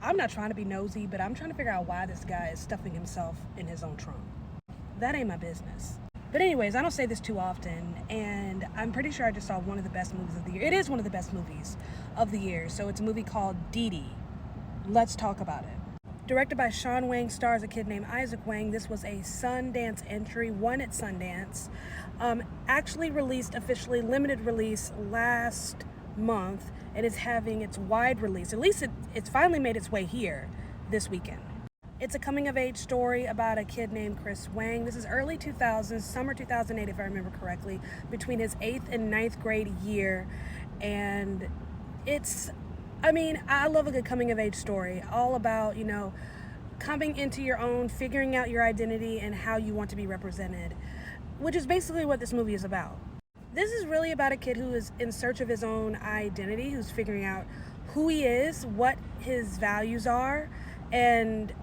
I'm not trying to be nosy, but I'm trying to figure out why this guy is stuffing himself in his own trunk. That ain't my business. But anyways, I don't say this too often, and I'm pretty sure I just saw one of the best movies of the year. It is one of the best movies of the year. So it's a movie called DiDi. Let's talk about it. Directed by Sean Wang, stars a kid named Isaac Wang. This was a Sundance entry, won at Sundance. Actually released officially, limited release last month, and is having its wide release. At least it's finally made its way here this weekend. It's a coming-of-age story about a kid named Chris Wang. This is early 2000s, summer 2008, if I remember correctly, between his 8th and 9th grade year. And I love a good coming-of-age story, all about, coming into your own, figuring out your identity and how you want to be represented, which is basically what this movie is about. This is really about a kid who is in search of his own identity, who's figuring out who he is, what his values are, and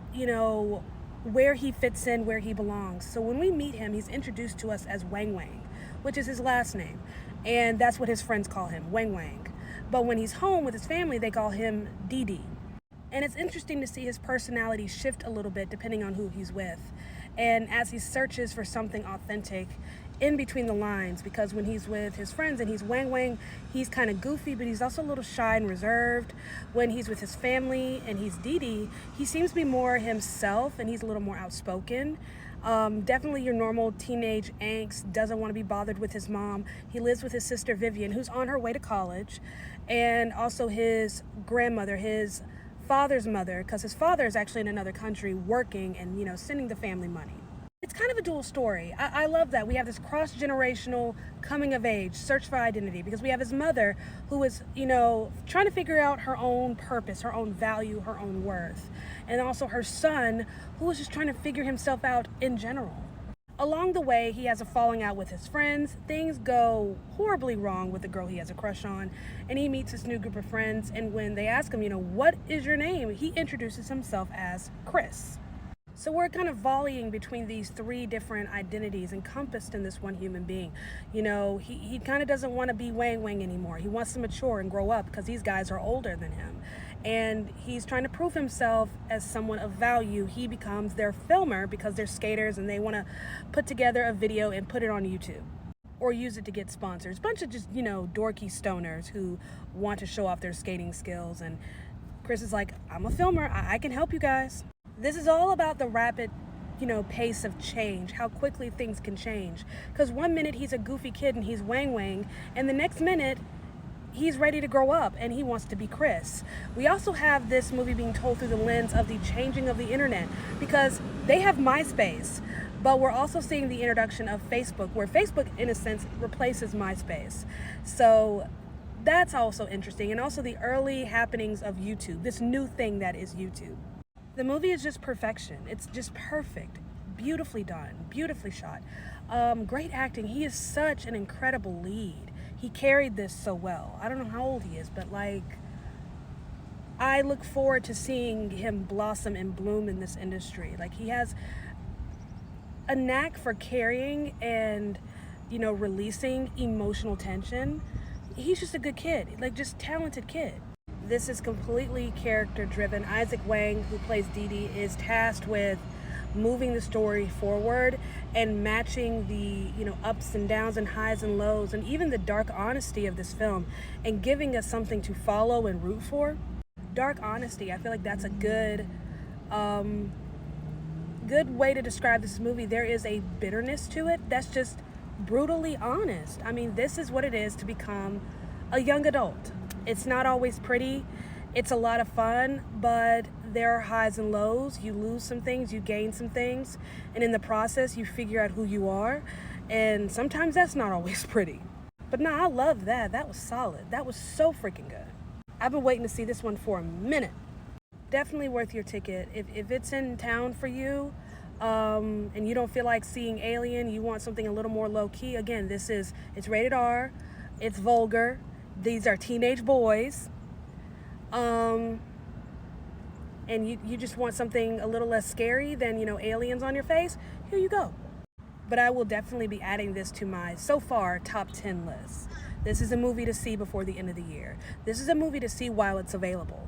where he fits in, where he belongs. So when we meet him, he's introduced to us as Wang Wang, which is his last name. And that's what his friends call him, Wang Wang. But when he's home with his family, they call him DiDi. And it's interesting to see his personality shift a little bit depending on who he's with. And as he searches for something authentic in between the lines, because when he's with his friends and he's Wang Wang, he's kind of goofy, but he's also a little shy and reserved. When he's with his family and he's DiDi, he seems to be more himself and he's a little more outspoken. Definitely your normal teenage angst, doesn't want to be bothered with his mom. He lives with his sister Vivian, who's on her way to college, and also his grandmother, his father's mother, because his father is actually in another country working and sending the family money. It's kind of a dual story. I love that we have this cross-generational coming of age search for identity, because we have his mother who is trying to figure out her own purpose, her own value, her own worth, and also her son who is just trying to figure himself out in general. Along the way, he has a falling out with his friends. Things go horribly wrong with the girl he has a crush on, and he meets this new group of friends, and when they ask him, what is your name, he introduces himself as Chris. So we're kind of volleying between these three different identities encompassed in this one human being. He kind of doesn't want to be Wang Wang anymore. He wants to mature and grow up because these guys are older than him. And he's trying to prove himself as someone of value. He becomes their filmer because they're skaters and they want to put together a video and put it on YouTube or use it to get sponsors. Bunch of just, dorky stoners who want to show off their skating skills. And Chris is like, I'm a filmer. I can help you guys. This is all about the rapid, pace of change, how quickly things can change. Because one minute he's a goofy kid and he's Wang Wang, and the next minute he's ready to grow up and he wants to be Chris. We also have this movie being told through the lens of the changing of the internet, because they have MySpace, but we're also seeing the introduction of Facebook, where Facebook, in a sense, replaces MySpace. So that's also interesting. And also the early happenings of YouTube, this new thing that is YouTube. The movie is just perfection. It's just perfect. Beautifully done, beautifully shot. Great acting. He is such an incredible lead. He carried this so well. I don't know how old he is, but I look forward to seeing him blossom and bloom in this industry. He has a knack for carrying and, releasing emotional tension. He's just a good kid, just talented kid. This is completely character driven. Isaac Wang, who plays DiDi, is tasked with moving the story forward and matching the ups and downs and highs and lows and even the dark honesty of this film, and giving us something to follow and root for. Dark honesty, I feel like that's a good way to describe this movie. There is a bitterness to it that's just brutally honest. This is what it is to become a young adult. It's not always pretty. It's a lot of fun, but there are highs and lows. You lose some things, you gain some things, and in the process, you figure out who you are, and sometimes that's not always pretty. But no, I love that. That was solid. That was so freaking good. I've been waiting to see this one for a minute. Definitely worth your ticket. If it's in town for you, and you don't feel like seeing Alien, you want something a little more low-key, again, it's rated R, it's vulgar, these are teenage boys, and you just want something a little less scary than, aliens on your face, here you go. But I will definitely be adding this to my, so far, top 10 list. This is a movie to see before the end of the year. This is a movie to see while it's available.